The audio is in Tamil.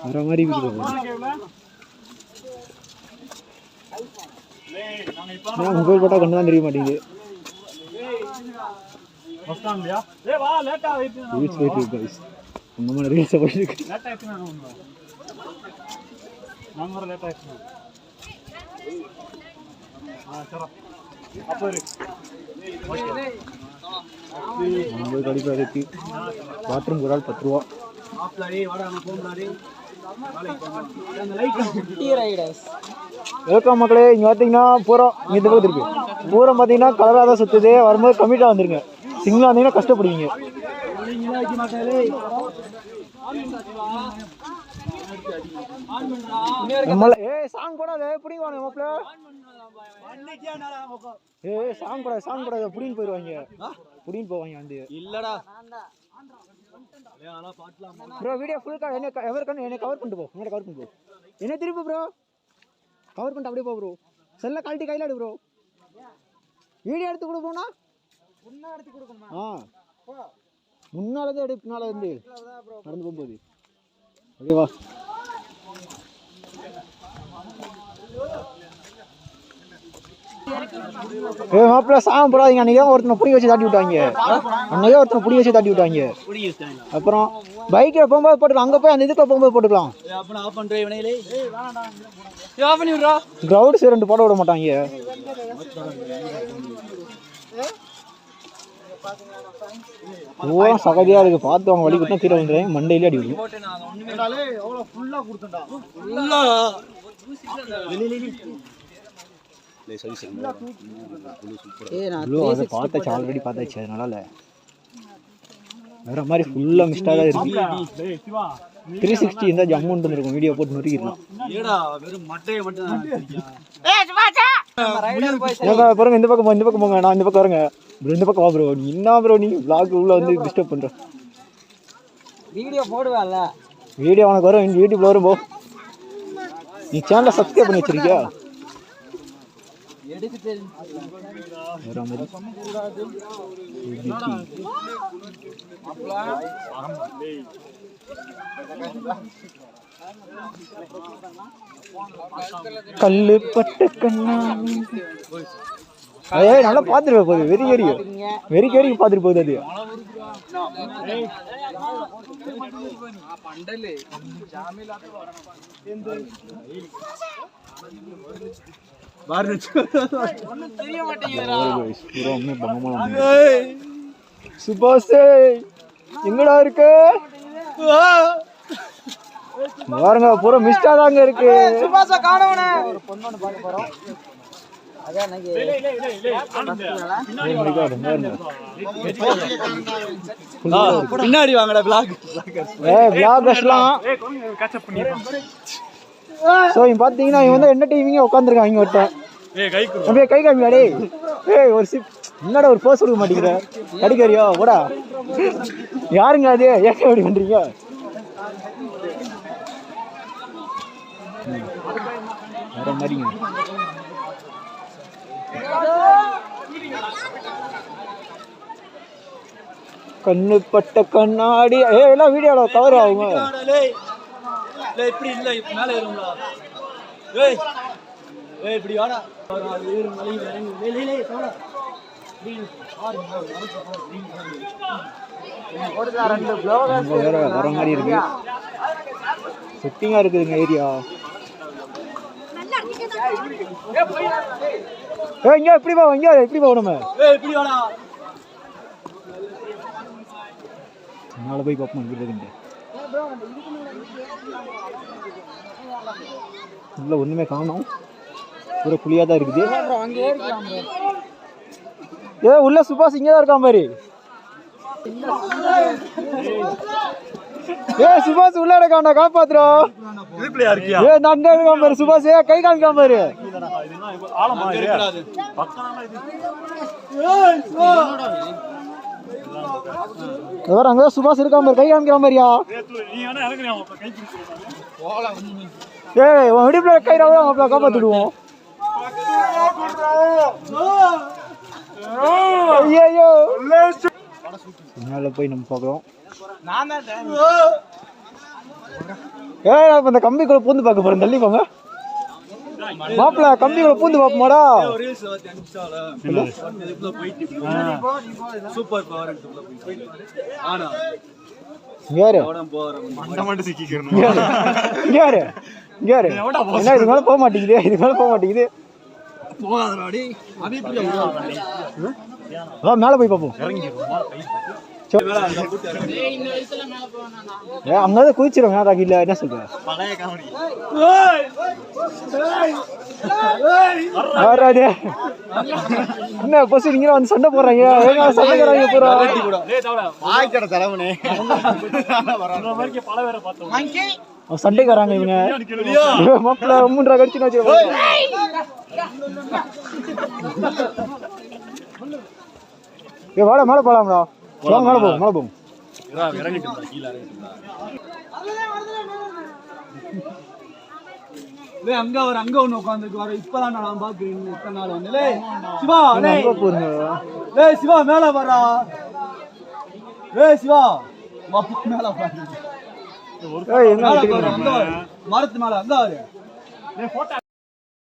வேற மாதிரி இருக்குது. மொபைல் போட்டால் கண்டு தான் தெரிய மாட்டேங்குது. பாத்ரூம் ஒரு ஆள் 10 ரூபா. வெல்கம் மக்களே. இங்கே பார்த்தீங்கன்னா பூரம் இந்த பக்கத்து இருக்கு. பூரம் பார்த்தீங்கன்னா கலராக தான் சுற்றுது. வரும்போது கம்மிட்டாக வந்துருங்க. சிங்கிளாக வந்தீங்கன்னா கஷ்டப்படுவீங்க. சாங் கூட பிடிவாங்க மாப்பிள்ள. சாங் கூட புடின்னு போயிடுவாங்க. புடின்னு போவாங்க வந்து. இல்லடா ப்ரோ வீடியோ ஃபுல் என்ன கவர் பண்ணிட்டு போ. என்ன கவர் பண்ணிட்டு போ. என்ன திருப்பி ப்ரோ கவர் பண்ணிட்டு அப்படியே போ ப்ரோ. செல்ல கழட்டி கையில் எடு ப்ரோ. வீடியோ எடுத்து கொடுப்போம்னா முன்னா எடுத்து கொடுக்கணுமா? முன்னாலதான் எடு. பின்னால இருந்து நடந்து போகும்போது ஓகேவா? மாப்பிள்ள சாமி போடாதீங்க. அன்னைக்கே ஒருத்தனை புடி வச்சு தாட்டி விட்டாங்க. அப்புறம் பைக்கில் போகும்போது போட்டுக்கலாம். அங்கே போய் அந்த இதுக்கு போகும்போது போட்டுக்கலாம். கிரவுட் சைடு 2 போட விட மாட்டாங்க. ஓரம் சகதியா இருக்கு. பார்த்து அவங்க வழி கொடுத்தா கீழே வந்துடுறேன். மண்டையிலே அடி விடும். பார்த்தாச்சு, ஆல்ரெடி பார்த்தாச்சு. அதனால வேற மாதிரி ஃபுல்லா மிஸ்டா தான் இருக்கு. 360 இந்த ஜம்முன்னு இருக்கும். வீடியோ போட்டு நொறுக்கிடலாம். பாருங்க இந்த பக்கம் போங்க. நான் இந்த பக்கம் வரேங்க. இந்த பக்கம் வா ப்ரோ. நீ என்ன ப்ரோ நீ vlog உள்ள வந்து டிஸ்டர்ப் பண்ற. வீடியோ போடுவால. வீடியோ உனக்கு வரும். யூடியூப்ல வரும் போ. நீ சேனலை சப்ஸ்கிரைப் பண்ணி வச்சிருக்கியா? கல்லு பட்ட கண்ணா நல்லா பாத்துட்டு போகுது. வெறி பாத்துட்டு போகுது. அது சுபாஷ் எங்கடா இருக்கு பாருங்க. பூரா மிஸ்டா தாங்க இருக்கு. சுபாஷ காணவன ஒரு பொண்ணு பார்க்க போறோம். பின்னாடி வாங்கடா பாத்தீங்கன்னா இவன் வந்து என்ன டைமிங்க உட்காந்துருக்கான். இங்க ஒருத்தன் அப்படியே கை காமியாடே. ஒரு என்னடா ஒரு போஸ் கொடுக்க மாட்டேங்கிற. கடிக்காரியா ஓடா. யாருங்க அது? ஏன் எப்படி பண்றீங்க? வேற மாதிரிங்க. கண்ணு பட்ட கண்ணாடி எல்லாம் வீடியோல கவர் ஆகுங்க. வர மாதிரி இருக்கு. செட்டிங்கா இருக்குதுங்க ஏரியா. இங்க எப்படி போகணும்? நாளை போய் பார்ப்போம். உள்ள ஒண்ணுமே காணோம். ஒரு புளியா தான் இருக்குது. உள்ள சுபாஷ் இங்கதான் இருக்கான் பாரு. சுபாஷ் உள்ள இருக்காண்டா. காப்பாத்துறோம். நண்டா இருக்கான் பாரு. சுபாஷ் கை காமிக்காம பாரு. அங்கதான் சுபாஷ் இருக்காம பாரு. கை காமிக்கிற மாதிரியா? விடுப்புல கை காப்பாத்திடுவோம். ஐயோ மேல போய் நம்ம பார்க்கிறோம். அப்ப இந்த கம்பிக்குள்ள பூந்து பார்க்க போறேன், தள்ளி போங்க மாப்பிள்ள. கம்பிக்குள்ள பூந்து பார்ப்போமாடா? யாரு யாரு யாரு என்ன இது மேல போக மாட்டேங்குது, இது மேல போக மாட்டேங்குது. மேல போய் பார்ப்போம். அங்கதான் குதிச்சிருங்க இல்ல, என்ன சொல்ற? என்ன பசு நீங்க வந்து சண்டை போடுறாங்க, சண்டைக்காரங்க போறா. சண்டைக்காரங்க இவங்க. மாப்பிள்ள 3 ரூபா கடிச்சுன்னு வச்சு வாடா மேல போலாம்டா. மேல போகும் மேல போகும். அங்க ஒரு அங்க ஒண்ணு உட்காந்துருக்கு வர. இப்பதான் நான் பாக்குறேன் இத்தனை நாள் வந்து. சிவா சிவா மேல வரா. சிவா மேல பாரு, மரத்து மேல அங்க